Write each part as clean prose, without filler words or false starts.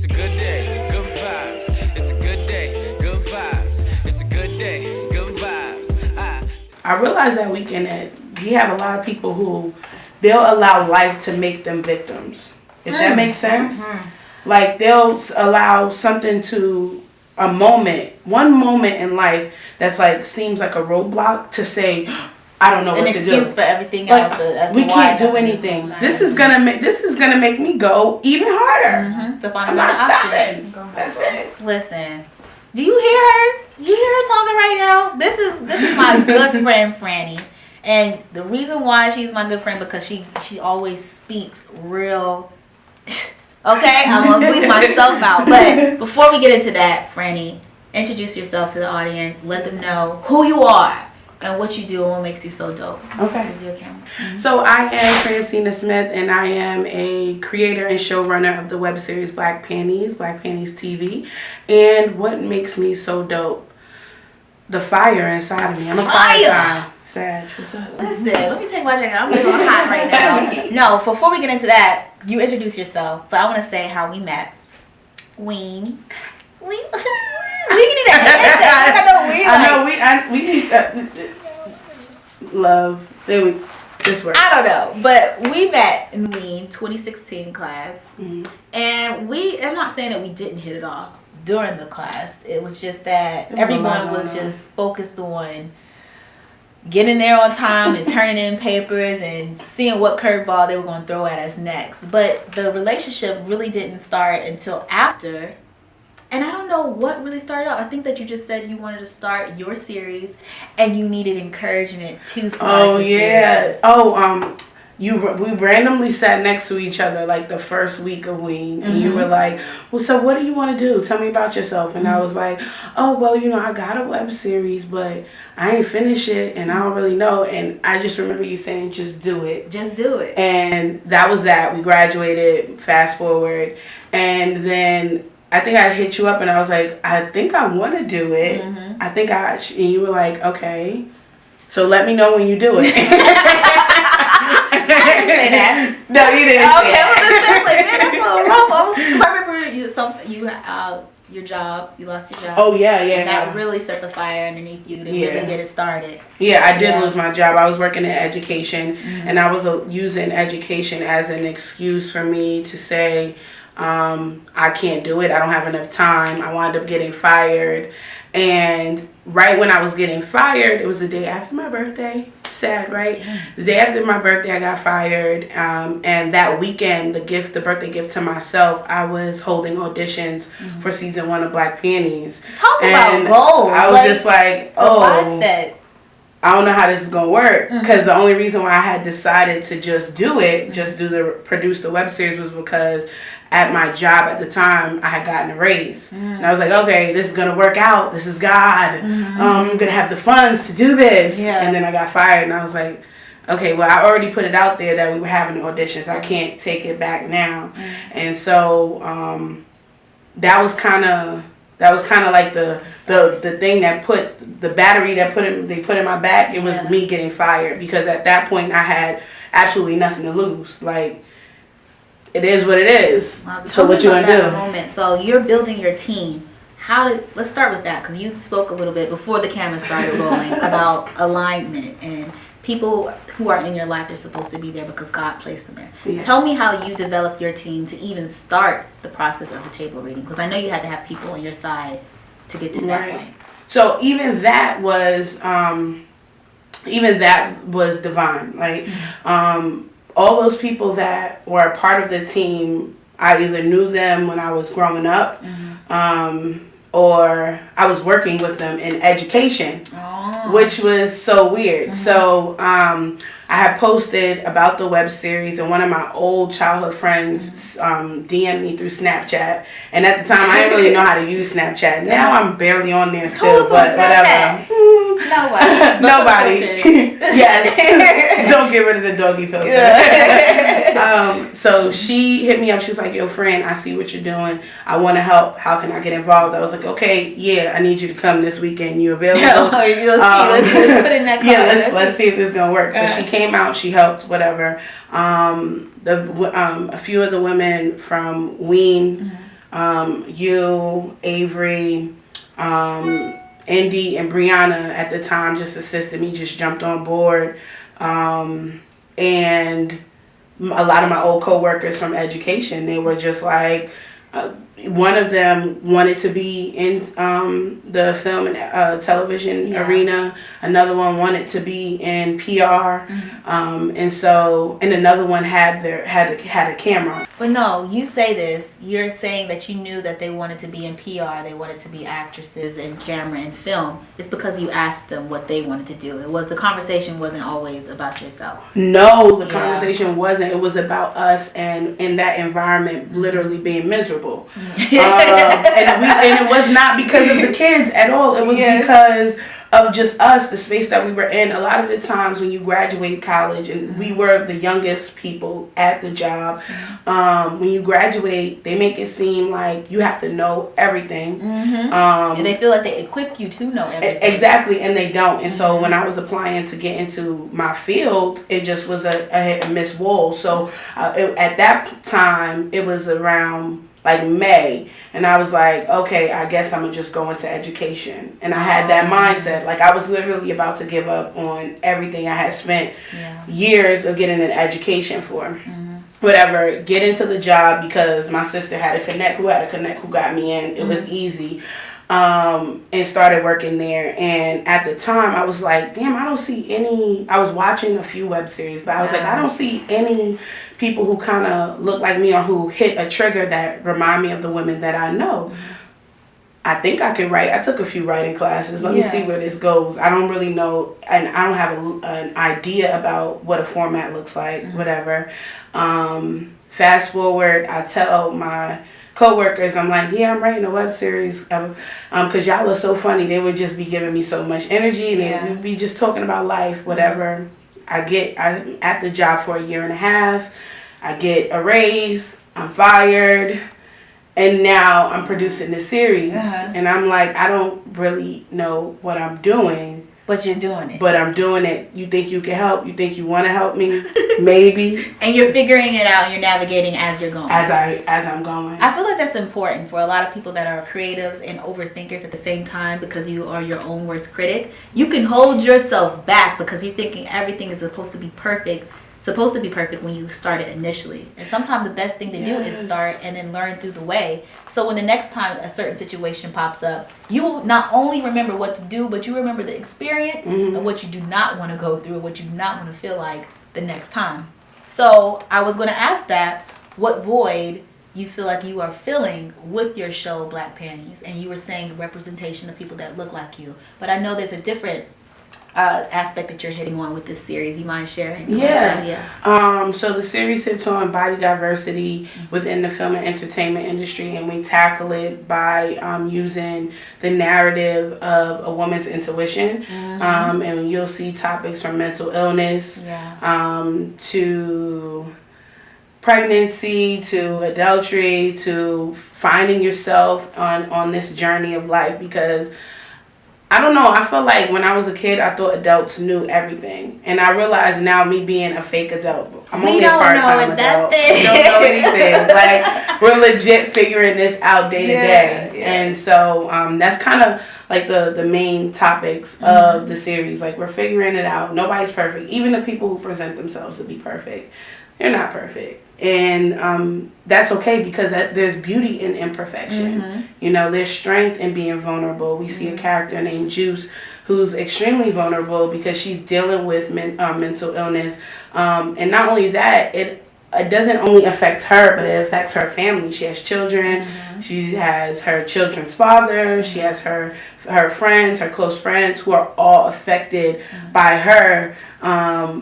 a good day, good vibes. It's a good day, good vibes. It's a good day, good vibes. I realized that weekend that you have a lot of people who they'll allow life to make them victims. If that makes sense. Mm-hmm. Like they'll allow something to one moment in life that's like seems like a roadblock to say, I don't know what to do. An excuse for everything else. As we can't do anything. This is gonna make me go even harder. Mm-hmm. To find I'm not stopping. That's it. Listen, do you hear her? You hear her talking right now? This is my good friend Franny, and the reason why she's my good friend because she always speaks real. Okay, I'm gonna bleep myself out. But before we get into that, Franny, introduce yourself to the audience. Let them know who you are and what you do and what makes you so dope. Okay. This is your camera. Mm-hmm. So I am Francina Smith, and I am a creator and showrunner of the web series Black Panties TV. And what makes me so dope? The fire inside of me. I'm a fire sign. Sad. What's up? Listen, let me take my jacket. I'm feeling hot right now. No, before we get into that, you introduce yourself, but I want to say how we met. We need a handshake. I know we need love. There we. This works. I don't know, but we met in Ween 2016 class, and I'm not saying that we didn't hit it off during the class. It was just that everyone was just focused on getting there on time and turning in papers and seeing what curveball they were going to throw at us next. But the relationship really didn't start until after. And I don't know what really started out. I think that you just said you wanted to start your series and you needed encouragement to start the series. We randomly sat next to each other like the first week of Ween, and you were like, well, so what do you want to do? Tell me about yourself. And I was like, oh, well, I got a web series, but I ain't finished it and I don't really know. And I just remember you saying, just do it. Just do it. And that was that. We graduated, fast forward. And then I think I hit you up and I was like, I think I want to do it. And you were like, okay, so let me know when you do it. I didn't say that. No, you didn't. Okay, well, this sounds like that's a little rough. Because I remember your job. You lost your job. Oh yeah. And that really set the fire underneath you to really get it started. Yeah, I did lose my job. I was working in education, and I was using education as an excuse for me to say, I can't do it. I don't have enough time. I wound up getting fired, and right when I was getting fired, it was the day after my birthday. Sad, right? The day after my birthday, I got fired. And that weekend, the birthday gift to myself, I was holding auditions for season 1 of Black Panties. Talk about goals. I was just like, mindset. I don't know how this is gonna work, because the only reason why I had decided to just do it, produce the web series, was because at my job at the time I had gotten a raise, and I was like, okay, this is gonna work out. This is God. I'm gonna have the funds to do this. And then I got fired, and I was like, okay, well, I already put it out there that we were having auditions. I can't take it back now, and so that was kind of like the thing that put the battery they put in my back. It was me getting fired, because at that point I had absolutely nothing to lose. Like, it is what it is. Well, so what you want to do? Moment. So you're building your team. Let's start with that, because you spoke a little bit before the camera started rolling about alignment and people who are in your life. They're supposed to be there because God placed them there. Yeah. Tell me how you developed your team to even start the process of the table reading, because I know you had to have people on your side to get to that point. So even that was divine. Like, all those people that were a part of the team, I either knew them when I was growing up, or I was working with them in education, which was so weird. So I had posted about the web series, and one of my old childhood friends DM'd me through Snapchat. And at the time, I didn't really know how to use Snapchat. Now I'm barely on there still, Who's but on Snapchat? whatever. Nobody. Yes. Don't get rid of the doggy filter. So she hit me up. She was like, yo, friend, I see what you're doing. I want to help. How can I get involved? I was like, okay, yeah, I need you to come this weekend. You available? Let's put in that card. Let's see if this is going to work. So she came out. She helped, whatever. A few of the women from Ween you, Avery, Indy, and Brianna at the time just assisted me, just jumped on board. And a lot of my old co-workers from education, they were just like, one of them wanted to be in the film and television arena. Another one wanted to be in PR, and another one had a camera. But no, you say this. You're saying that you knew that they wanted to be in PR, they wanted to be actresses in camera and film. It's because you asked them what they wanted to do. The conversation wasn't always about yourself. No, the conversation wasn't. It was about us and in that environment, literally being miserable. And it was not because of the kids at all. It was because of just us, the space that we were in. A lot of the times when you graduate college, and we were the youngest people at the job, when you graduate, they make it seem like you have to know everything. And they feel like they equip you to know everything. Exactly, and they don't. And so when I was applying to get into my field, it just was a miss wall. So at that time, it was around like May, and I was like, okay, I guess I'm gonna just go into education. And I had that mindset, like I was literally about to give up on everything I had spent years of getting an education for. Whatever, get into the job because my sister had a connect who got me in. It was easy. And started working there. And at the time I was like, damn, I don't see any. I was watching a few web series, but I was like, I don't see any people who kind of look like me or who hit a trigger that remind me of the women that I know. I think I can write. I took a few writing classes. Let me see where this goes. I don't really know, and I don't have an idea about what a format looks like, whatever. Fast forward, I tell my co-workers, I'm like, yeah, I'm writing a web series, because y'all are so funny. They would just be giving me so much energy, and they would be just talking about life, whatever. I'm at the job for 1.5 years. I get a raise. I'm fired. And now I'm producing the series. And I'm like, I don't really know what I'm doing. But you're doing it. But I'm doing it. You think you can help? You think you want to help me? Maybe. And you're figuring it out. You're navigating as you're going. As I'm going. I feel like that's important for a lot of people that are creatives and overthinkers at the same time, because you are your own worst critic. You can hold yourself back because you're thinking everything is supposed to be perfect when you start it initially. And sometimes the best thing to do is start and then learn through the way. So when the next time a certain situation pops up, you will not only remember what to do, but you remember the experience and what you do not want to go through, what you do not want to feel like the next time. So I was going to ask that, what void you feel like you are filling with your show Black Panties. And you were saying the representation of people that look like you. But I know there's a different aspect that you're hitting on with this series. You mind sharing? So the series hits on body diversity within the film and entertainment industry, and we tackle it by using the narrative of a woman's intuition. And you'll see topics from mental illness to pregnancy, to adultery, to finding yourself on this journey of life. Because I don't know, I feel like when I was a kid, I thought adults knew everything. And I realize now, me being a fake adult, I'm only a part-time adult. We don't know anything. Like, we're legit figuring this out day to day. And so that's kind of like the main topics of the series. Like, we're figuring it out. Nobody's perfect. Even the people who present themselves to be perfect, they're not perfect. And that's okay, because there's beauty in imperfection. You know, there's strength in being vulnerable. We see a character named Juice who's extremely vulnerable because she's dealing with mental illness. And not only that, it doesn't only affect her, but it affects her family. She has children. She has her children's father. She has her friends, her close friends, who are all affected by her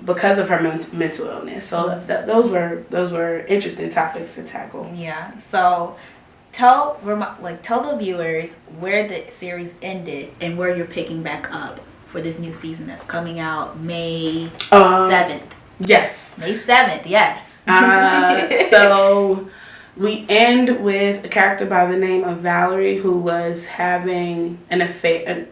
because of her mental illness. So those were interesting topics to tackle. Yeah. So tell the viewers where the series ended and where you're picking back up for this new season that's coming out May 7th. Yes. May 7th. Yes. So we end with a character by the name of Valerie, who was having an affair.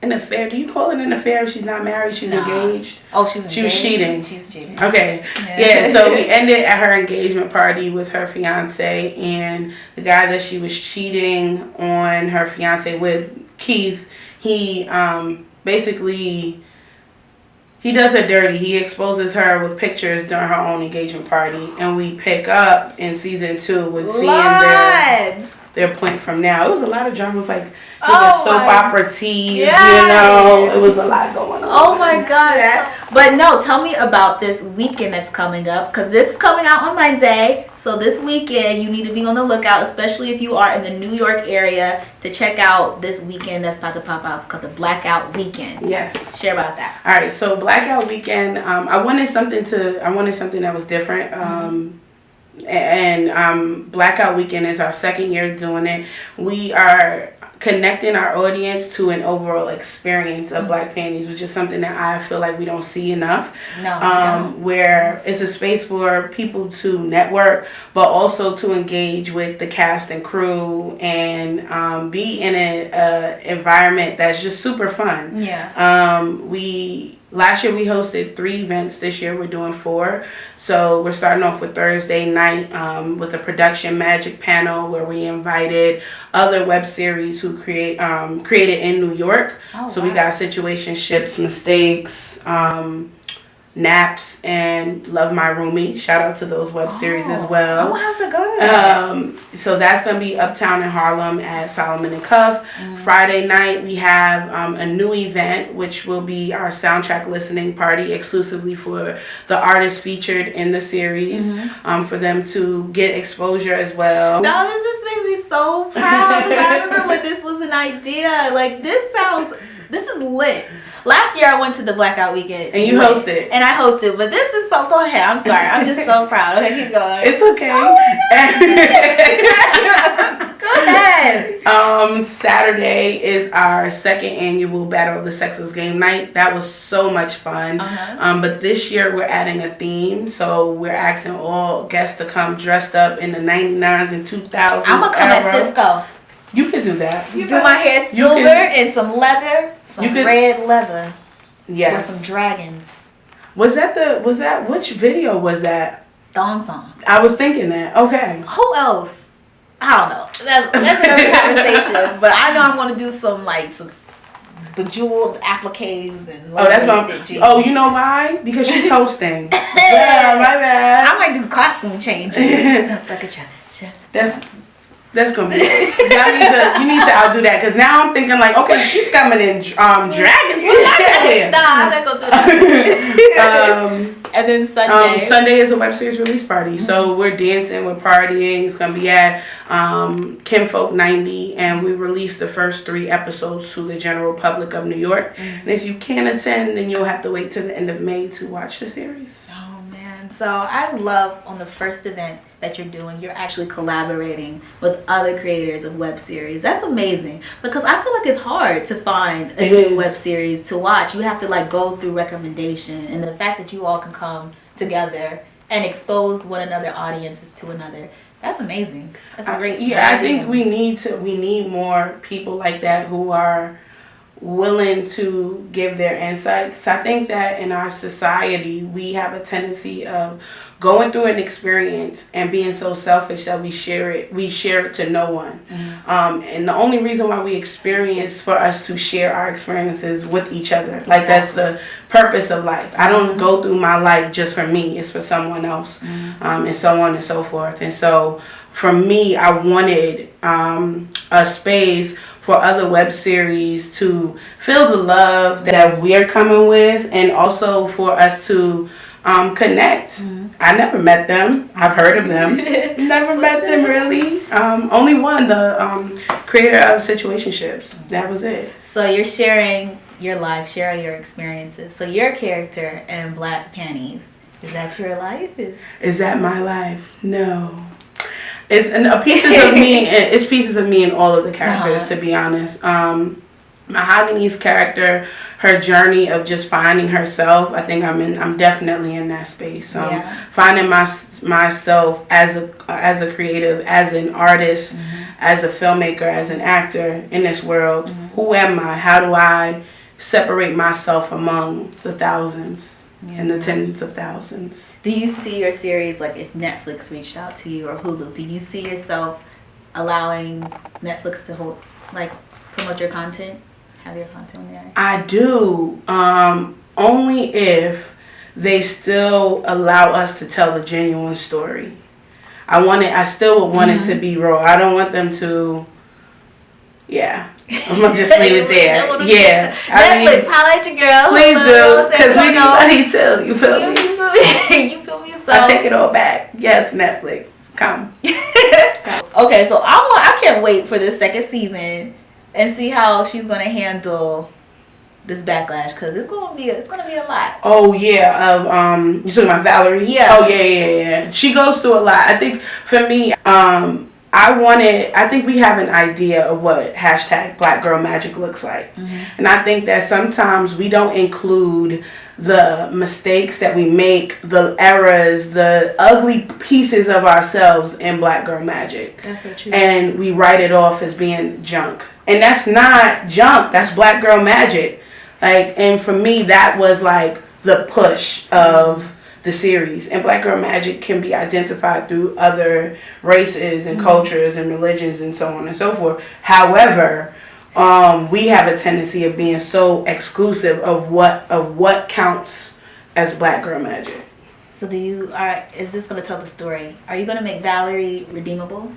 an affair. Do you call it an affair if she's not married? She's engaged. Oh, she's engaged. She was cheating. She was cheating. Okay. Yeah. So we ended at her engagement party with her fiance, and the guy that she was cheating on her fiance with, Keith, he basically. He does her dirty. He exposes her with pictures during her own engagement party, and we pick up in season 2 with seeing their point from now. It was a lot of dramas, like soap opera teas, you know. It was a lot going on. Oh my God. But no, tell me about this weekend that's coming up, because this is coming out on Monday. So this weekend, you need to be on the lookout, especially if you are in the New York area, to check out this weekend that's about to pop out. It's called the Blackout Weekend. Yes. Share about that. All right. So Blackout Weekend, I wanted something that was different. And Blackout Weekend is our second year doing it. We are connecting our audience to an overall experience of Black Panties, which is something that I feel like we don't see enough. No, where it's a space for people to network, but also to engage with the cast and crew and be in an environment that's just super fun. Last year we hosted 3 events. This year we're doing 4. So we're starting off with Thursday night with a production magic panel where we invited other web series who created in New York. We got Situationships, Mistakes, Naps, and Love My Roomie. Shout out to those web series as well. I'll have to go to that. So that's going to be uptown in Harlem at Solomon and Cuff. Friday night we have a new event, which will be our soundtrack listening party exclusively for the artists featured in the series, for them to get exposure as well. No, this just makes me so proud, because I remember when this was an idea. Like, this is lit. Last year I went to the Blackout Weekend. And you hosted. And I hosted. But this is so... Go ahead. I'm sorry. I'm just so proud. Okay, keep going. It's okay. Go ahead. Saturday is our second annual Battle of the Sexes game night. That was so much fun. But this year we're adding a theme. So we're asking all guests to come dressed up in the 99s and 2000s. I'm going to come at Cisco. You can do that. Do my hair silver and some leather. Some red leather. Yes. With some dragons. Which video was that? Thong Song. I was thinking that. Okay. Who else? I don't know. That's another conversation. But I know I'm going to do some bejeweled appliques and you know why? Because she's hosting. Yeah, my bad. I might do costume changes. That's like a That's gonna be it. You need to outdo that, because now I'm thinking like, okay, she's coming in dragons. What's that? Nah, I'm not gonna do that. And then Sunday is a web series release party, so we're dancing, we're partying. It's gonna be at Kinfolk 90, and we released the first 3 episodes to the general public of New York. And if you can't attend, then you'll have to wait till the end of May to watch the series. Oh man, so I love on the first event that you're doing, you're actually collaborating with other creators of web series. That's amazing, because I feel like it's hard to find a new web series to watch. You have to go through recommendation, and the fact that you all can come together and expose one another audiences to another, that's amazing. That's a great idea. I think we need more people like that who are willing to give their insight. Because I think that in our society we have a tendency of going through an experience and being so selfish that we share it to no one. And the only reason why we experience for us to share our experiences with each other. Like, that's the purpose of life. I don't go through my life just for me. It's for someone else. And so on and so forth. And so for me, I wanted a space for other web series to feel the love that we're coming with, and also for us to connect. I never met them. I've heard of them. Never met them really. Only one, the creator of Situationships. That was it. So you're sharing your life, sharing your experiences. So your character in Black Panties, is that your life? Is that my life? No. It's pieces of me. It's pieces of me in all of the characters, to be honest. Mahogany's character, her journey of just finding herself, I think I'm definitely in that space. Finding myself as a creative, as an artist, as a filmmaker, as an actor in this world. Who am I? How do I separate myself among the thousands and the tens of thousands? Do you see your series, like if Netflix reached out to you or Hulu, do you see yourself allowing Netflix to promote your content? Have your content there? I do. Only if they still allow us to tell the genuine story. I still would want it to be raw. I don't want them to. Yeah, I'm gonna just leave it there. Yeah, Netflix, highlight your girl. Please do, because we need money too. You feel me? You feel me? So I take it all back. Yes, Netflix, come. Okay, so I can't wait for this second season and see how she's gonna handle this backlash, because it's gonna be a lot. Oh yeah, you talking about Valerie? Yeah. Oh yeah. She goes through a lot. I think for me, I think we have an idea of what hashtag Black Girl Magic looks like, and I think that sometimes we don't include the mistakes that we make, the errors, the ugly pieces of ourselves in Black Girl Magic. That's so true. And we write it off as being junk. And that's not junk. That's Black Girl Magic. And for me, that was the push of the series. And Black Girl Magic can be identified through other races and cultures and religions and so on and so forth. However, we have a tendency of being so exclusive of what counts as Black Girl Magic. So is this going to tell the story? Are you going to make Valerie redeemable?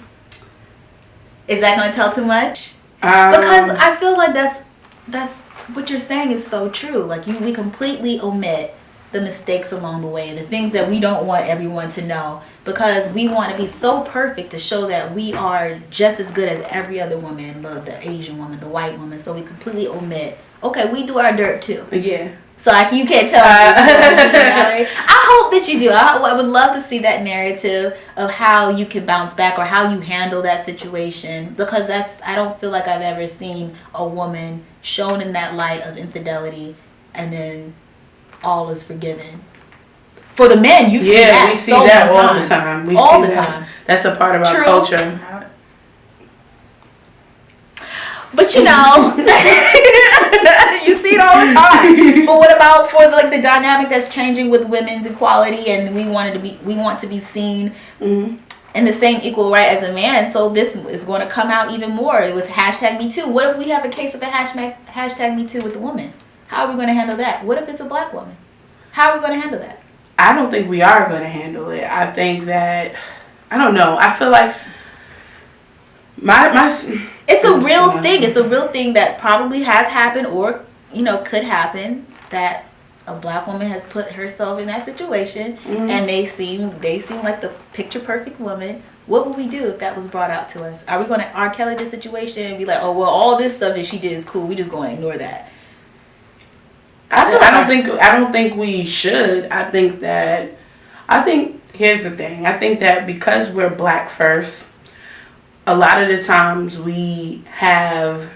Is that going to tell too much? Because I feel like that's what you're saying is so true. We completely omit the mistakes along the way, the things that we don't want everyone to know, because we want to be so perfect to show that we are just as good as every other woman, the Asian woman, the white woman. So we completely omit. Okay, we do our dirt too. Yeah. So you can't tell me. I hope that you do. I would love to see that narrative of how you can bounce back or how you handle that situation, because I don't feel like I've ever seen a woman shown in that light of infidelity and then all is forgiven. For the men, you see that. We see that all the time. All the time. That's a part of our culture. But you see it all the time. But what about for the dynamic that's changing with women's equality, and we want to be seen in the same equal right as a man? So this is going to come out even more with hashtag Me Too. What if we have a case of a hashtag Me Too with a woman? How are we going to handle that? What if it's a Black woman? How are we going to handle that? I don't think we are going to handle it. I think that, I don't know. I feel like it's a real thing. It's a real thing that probably has happened or, could happen, that a Black woman has put herself in that situation and they seem like the picture perfect woman. What would we do if that was brought out to us? Are we going to R. Kelly the situation and be like, oh, well, all this stuff that she did is cool, we just going to ignore that? I don't think we should. I think here's the thing. I think that because we're Black first, a lot of the times we have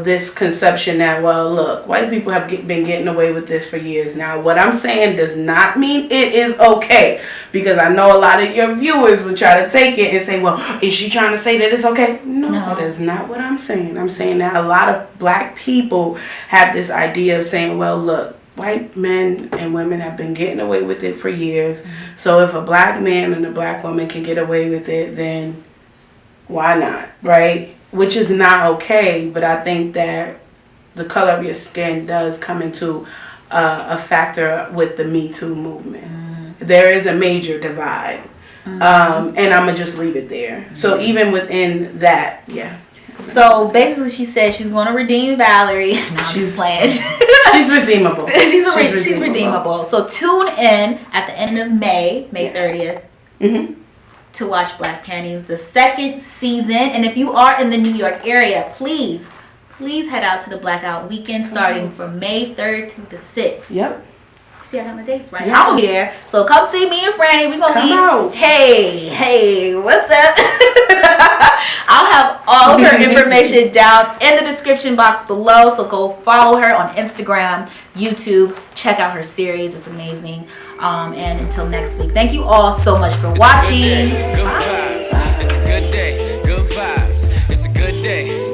this conception that, well, look, white people have been getting away with this for years now. What I'm saying does not mean it is okay, because I know a lot of your viewers would try to take it and say, well, is she trying to say that it's okay? No, that is not what I'm saying. I'm saying that a lot of Black people have this idea of saying, well, look, white men and women have been getting away with it for years. So if a Black man and a Black woman can get away with it, then why not, right? Which is not okay, but I think that the color of your skin does come into a factor with the Me Too movement. There is a major divide, and I'm going to just leave it there. So even within that, yeah. So basically she said she's going to redeem Valerie. She's playing. She's redeemable. She's redeemable. So tune in at the end of May 30th. To watch Black Panties, the second season. And if you are in the New York area, please head out to the Blackout weekend starting from May 3rd to the 6th. Yep. See, I got my dates right. Yes. I'm gonna be there. So come see me and Franny. We're gonna come out. Hey, what's up? I'll have all of her information down in the description box below. So go follow her on Instagram, YouTube. Check out her series. It's amazing. And until next week, thank you all so much for watching. Good vibes. It's a good day. Good vibes. It's a good day.